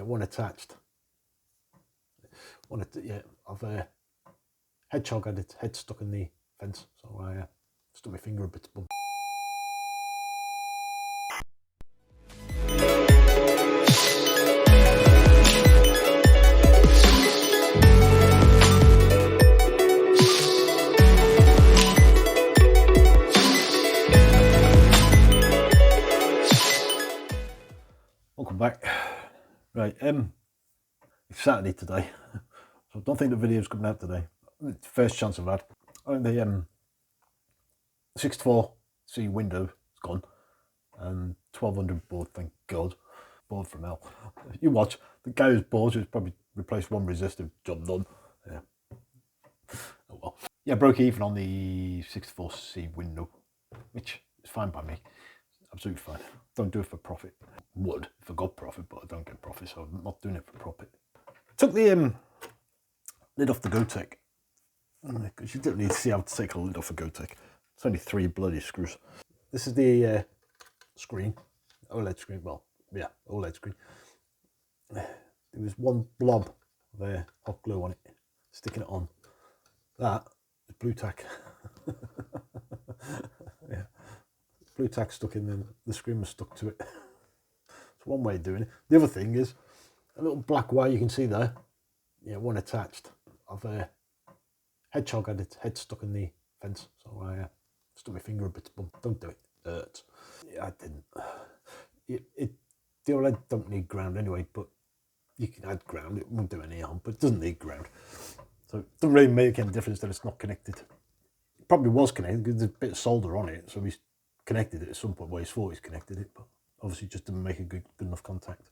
one attached. I've hedgehog had its head stuck in the fence, so I stuck my finger up its bum. Welcome back. Right, it's Saturday today, so I don't think the video's coming out today. It's the first chance I've had. The 64C window is gone, and 1200 board, thank God. Board from hell. You watch, the guy who's bored has probably replaced one resistor, job done. Yeah. Oh well. Yeah, broke even on the 64C window, which is fine by me. Absolutely fine. Don't do it for profit. Would if I got profit, but I don't get profit, so I'm not doing it for profit. Took the lid off the Gotek, because you don't need to see how to take a lid off a Gotek. It's only 3 bloody screws. This is the screen, OLED screen. Well, yeah, OLED screen. There was one blob of hot glue on it, sticking it on. That is blue tack. Yeah. Blue tack stuck in there, the screen was stuck to it. It's one way of doing it. The other thing is a little black wire you can see there. Yeah, one attached. I've hedgehog had its head stuck in the fence, so I stuck my finger up its bum. Don't do it. It hurts. Yeah, I didn't. The OLED don't need ground anyway, but you can add ground. It won't do any harm, but it doesn't need ground. So it doesn't really make any difference that it's not connected. It probably was connected because there's a bit of solder on it, so we connected it at some point where he thought he's connected it, but obviously just didn't make a good enough contact.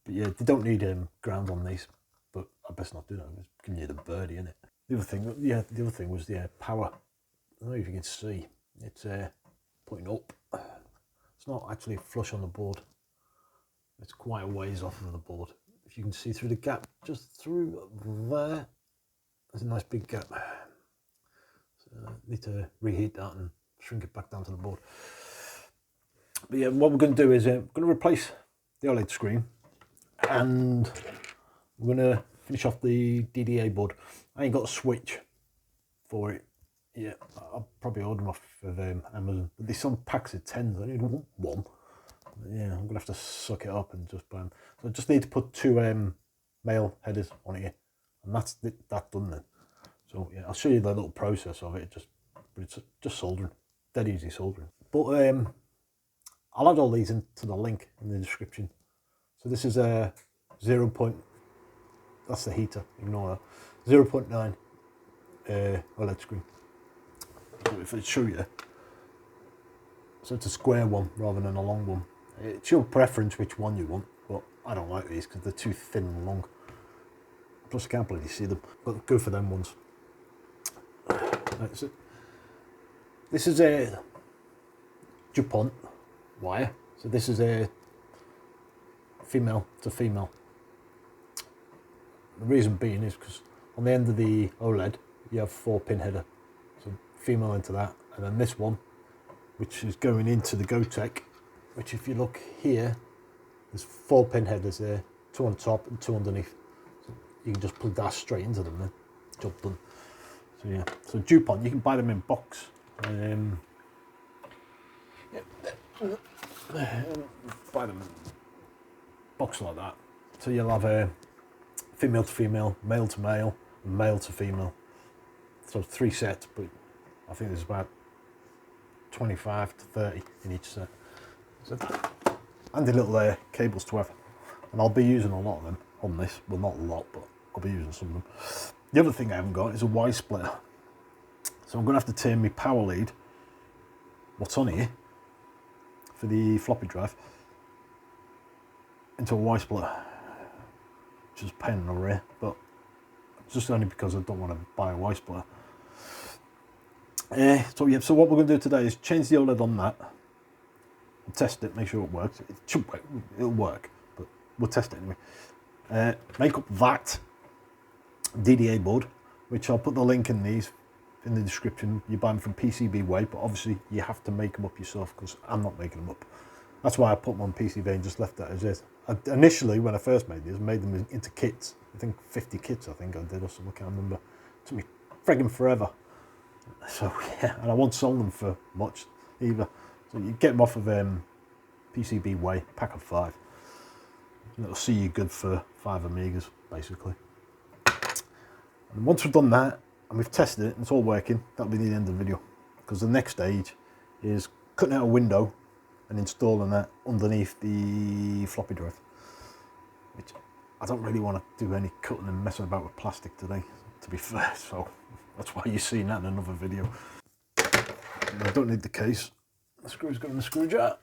But yeah, they don't need ground on these, but I best not do that. It's giving you the birdie, innit? The other thing was the power. I don't know if you can see, it's putting up. It's not actually flush on the board. It's quite a ways off of the board. If you can see through the gap, just through there, there's a nice big gap. So I need to reheat that and shrink it back down to the board. But yeah, what we're going to do is we're going to replace the OLED screen, and we're going to finish off the DDA board. I ain't got a switch for it yet. I'll probably order them off of Amazon, but there's some packs of 10s. I need one. Yeah, I'm going to have to suck it up and just buy them. So I just need to put 2 male headers on it, and that's that done then. So yeah, I'll show you the little process of it. But it's just soldering, dead easy soldering. But I'll add all these into the link in the description. So this is a 0. That's the heater, ignore that. 0.9 OLED screen. So if I show you, so it's a square one rather than a long one. It's your preference which one you want, but I don't like these because they're too thin and long. Plus I can't bloody see them, but go for them ones. That's it. This is a DuPont wire, so this is a female to female. The reason being is because on the end of the OLED you have 4-pin header, so female into that, and then this one, which is going into the Gotek, which if you look here, there's 4-pin headers there, 2 on top and 2 underneath. So you can just plug that straight into them then, job done. So yeah, so DuPont, you can buy them in box. Buy them in box like that. So you'll have a female to female, male to male, and male to female. So 3 sets, but I think there's about 25 to 30 in each set. So handy little cables to have, and I'll be using a lot of them on this. Well, not a lot, but I'll be using some of them. The other thing I haven't got is a Y splitter, so I'm going to have to turn my power lead, what's on here for the floppy drive, into a Y splitter, which is a pain in the rear, but just only because I don't want to buy a Y splitter. So yeah, so what we're going to do today is change the OLED on that, and test it, make sure it works. It should work, it'll work, but we'll test it anyway. Make up that DDA board, which I'll put the link in the description. You buy them from PCB Way, but obviously you have to make them up yourself because I'm not making them up. That's why I put them on PCB and just left that as is. Initially, when I first made these, I made them into kits. I think 50 kits, I think I did, or something, I can't remember. It took me friggin' forever. So, yeah, and I won't sell them for much either. So you get them off of PCB Way, pack of 5. And it'll see you good for 5 Amigas, basically. And once we've done that, and we've tested it, and it's all working, that'll be the end of the video. Because the next stage is cutting out a window and installing that underneath the floppy drive. Which I don't really want to do any cutting and messing about with plastic today, to be fair, so that's why you're seeing that in another video. And I don't need the case. The screw's got in the screw jar.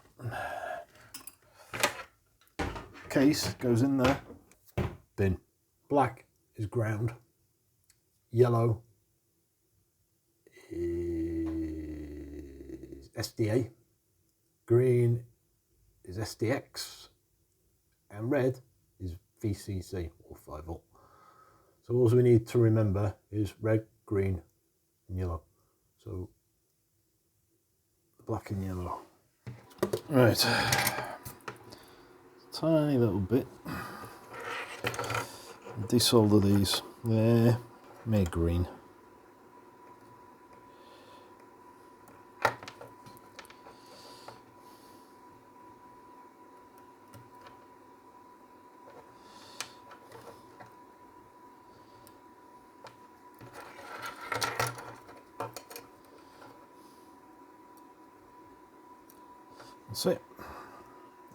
Case goes in there. Bin. Black is ground. Yellow is SDA. Green is SDX. And red is VCC, or 5V. So all we need to remember is red, green and yellow. So black and yellow. Right, tiny little bit. Desolder these. There, make green. That's it.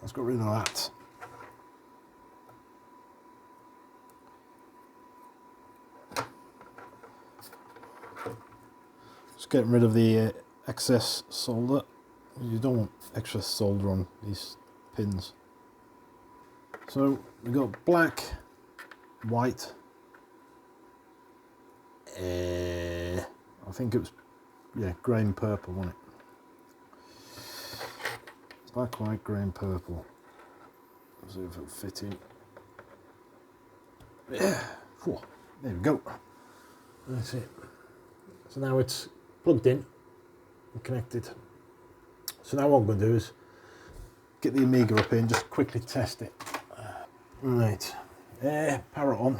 Let's get rid of that. Just getting rid of the excess solder. You don't want extra solder on these pins. So we got black, white. I think it was, yeah, grey and purple, wasn't it? Black, white, grey and purple. Let's see if it'll fit in. Yeah, whew. There we go. That's it. So now it's plugged in and connected. So now what I'm going to do is get the Amiga up here and just quickly test it. Right, power it on.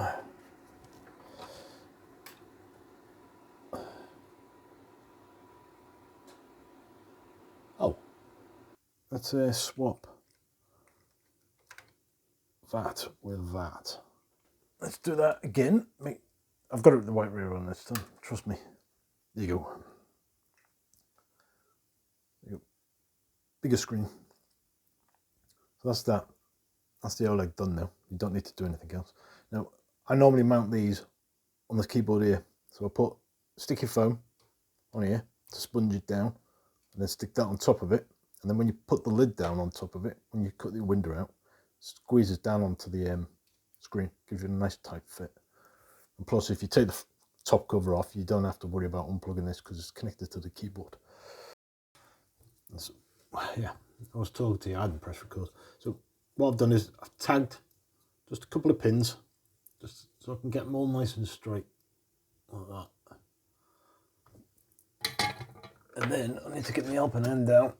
Oh, let's swap that with that. Let's do that again. I've got it with the white rear on this time, trust me. There you go. There you go. Bigger screen. So that's that. That's the OLED done now. You don't need to do anything else. Now, I normally mount these on the keyboard here. So I put sticky foam on here to sponge it down, and then stick that on top of it. And then when you put the lid down on top of it, when you cut the window out, squeezes down onto the screen, gives you a nice tight fit. And plus, if you take the top cover off, you don't have to worry about unplugging this because it's connected to the keyboard. So, yeah, I was talking to you, I hadn't pressed record. So what I've done is I've tagged just a couple of pins, just so I can get them all nice and straight, like that. And then I need to get my helping hand down.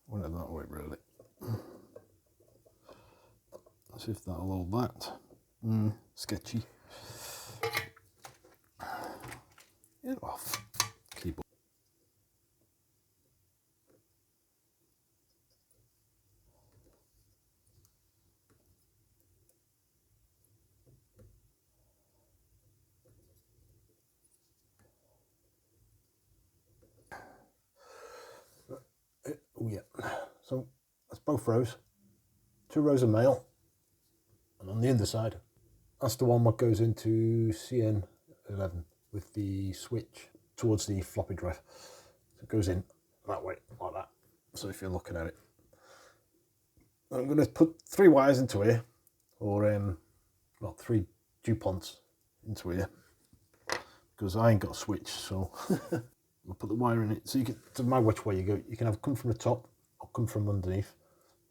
Went it that way, really. Let's see if that'll hold that. Sketchy. Get off. Keyboard. Oh yeah. So that's both rows. 2 rows of mail. And on the underside, that's the one that goes into CN11 with the switch towards the floppy drive. So it goes in that way, like that. So if you're looking at it, I'm going to put 3 wires into here, or well, 3 DuPonts into here, because I ain't got a switch. So I'll put the wire in it. So you can, no matter which way you go, you can have it come from the top or come from underneath.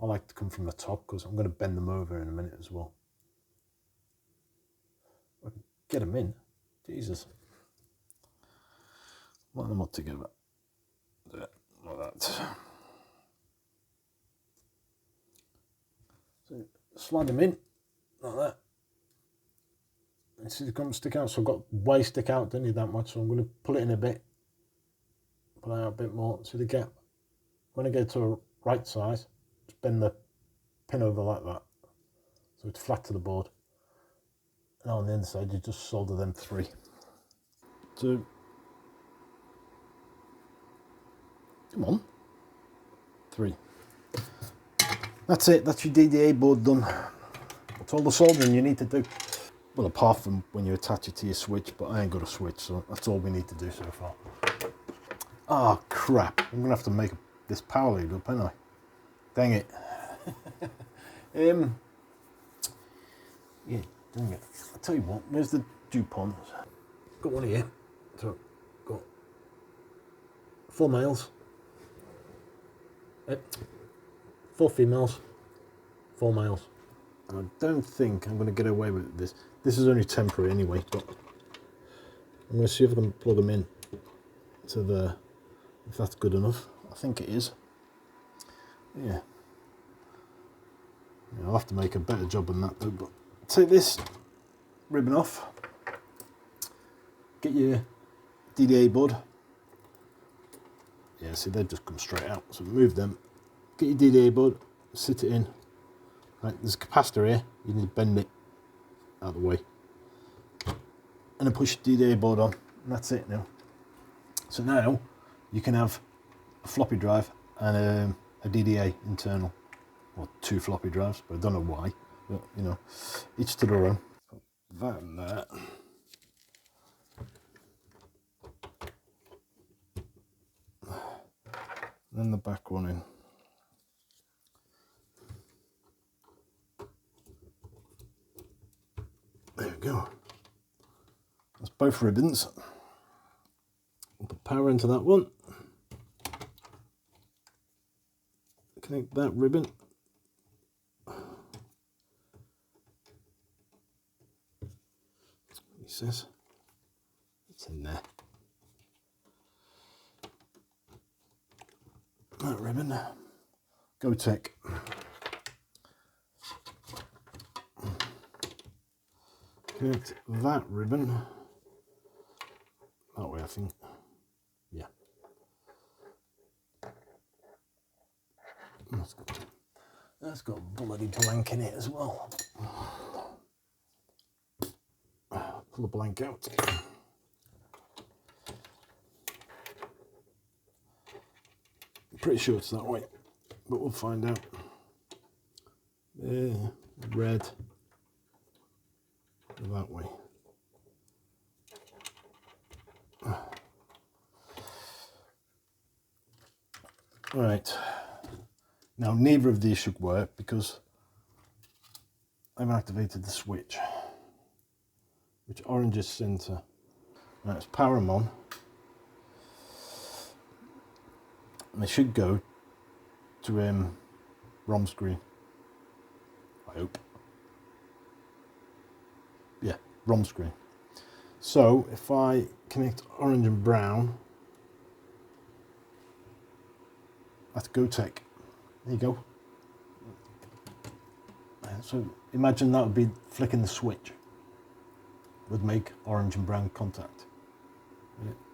I like to come from the top because I'm going to bend them over in a minute as well. I can get them in. Jesus. line them up together. There, like that. So slide them in like that. And see, they're going to stick out. So I've got way stick out. Don't need that much. So I'm going to pull it in a bit. Pull it out a bit more. See the gap. When I go to a right size, just bend the pin over like that, so it's flat to the board. And on the inside, you just solder them 3. 2. Come on. 3. That's it. That's your DDA board done. That's all the soldering you need to do. Well, apart from when you attach it to your switch, but I ain't got a switch, so that's all we need to do so far. Oh crap! I'm gonna have to make this power lead up, ain't I? Dang it. Yeah, dang it. I'll tell you what, where's the DuPont? Got one here. So, got 4 males. 4 females, 4 males. And I don't think I'm going to get away with this. This is only temporary anyway, but I'm going to see if I can plug them in to the, if that's good enough. I think it is. Yeah. I'll have to make a better job than that though, but take this ribbon off, get your DDA board. Yeah, see, they've just come straight out, so move them. Get your DDA board, sit it in. Right, there's a capacitor here, you need to bend it out of the way. And then push your DDA board on, and that's it now. So now you can have a floppy drive and a DDA internal. Or 2 floppy drives, but I don't know why. But, you know, each to their own. That and that. Then the back one in. There we go. That's both ribbons. We'll put power into that one. Connect that ribbon. He says it's in there. That ribbon. Go Tech. Connect that ribbon that way, I think. Yeah. That's got a bloody blank in it as well. Pull the blank out. I'm pretty sure it's that way, but we'll find out. Red. That way. Right. Now neither of these should work because I've activated the switch, which orange is center. Now let's power them on. And they should go to ROM screen. I hope. Yeah, ROM screen. So if I connect orange and brown, that's GoTech. There you go. So imagine that would be flicking the switch. Would make orange and brown contact.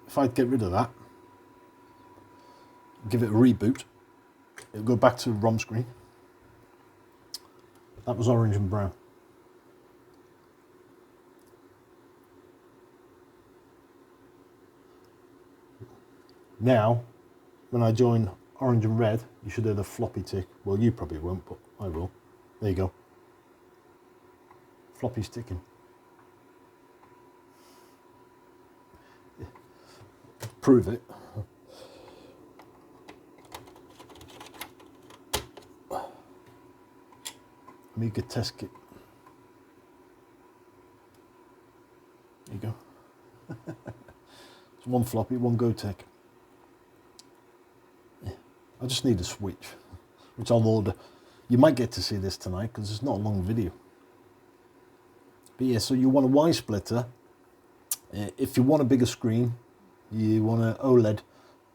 If I get rid of that, give it a reboot, it'll go back to ROM screen. That was orange and brown. Now, when I join orange and red, you should hear the floppy tick. Well, you probably won't, but I will. There you go. Floppy's ticking. Prove it. Amiga test kit. There you go. It's one floppy, one GoTech. Yeah. I just need a switch, which I'll order. You might get to see this tonight because it's not a long video. But yeah, so you want a Y splitter. If you want a bigger screen, you want an OLED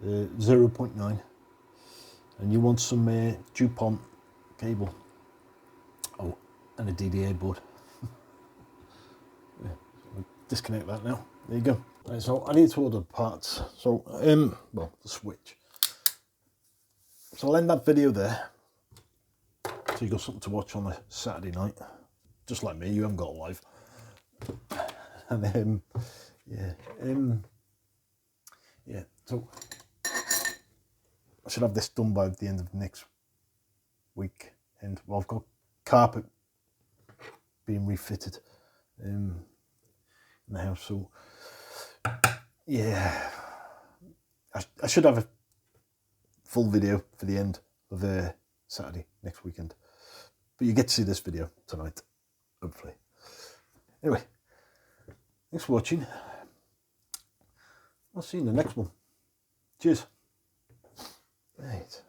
0.9, and you want some DuPont cable. Oh, and a DDA board. Yeah, so disconnect that now. There you go. Right, so I need to order parts. So well, the switch. So I'll end that video there. So you got something to watch on a Saturday night, just like me. You haven't got a life. And yeah. So I should have this done by the end of next week. And well, I've got carpet being refitted in the house. So yeah, I should have a full video for the end of Saturday next weekend. But you get to see this video tonight, hopefully. Anyway, thanks for watching. I'll see you in the next one. Cheers. Right.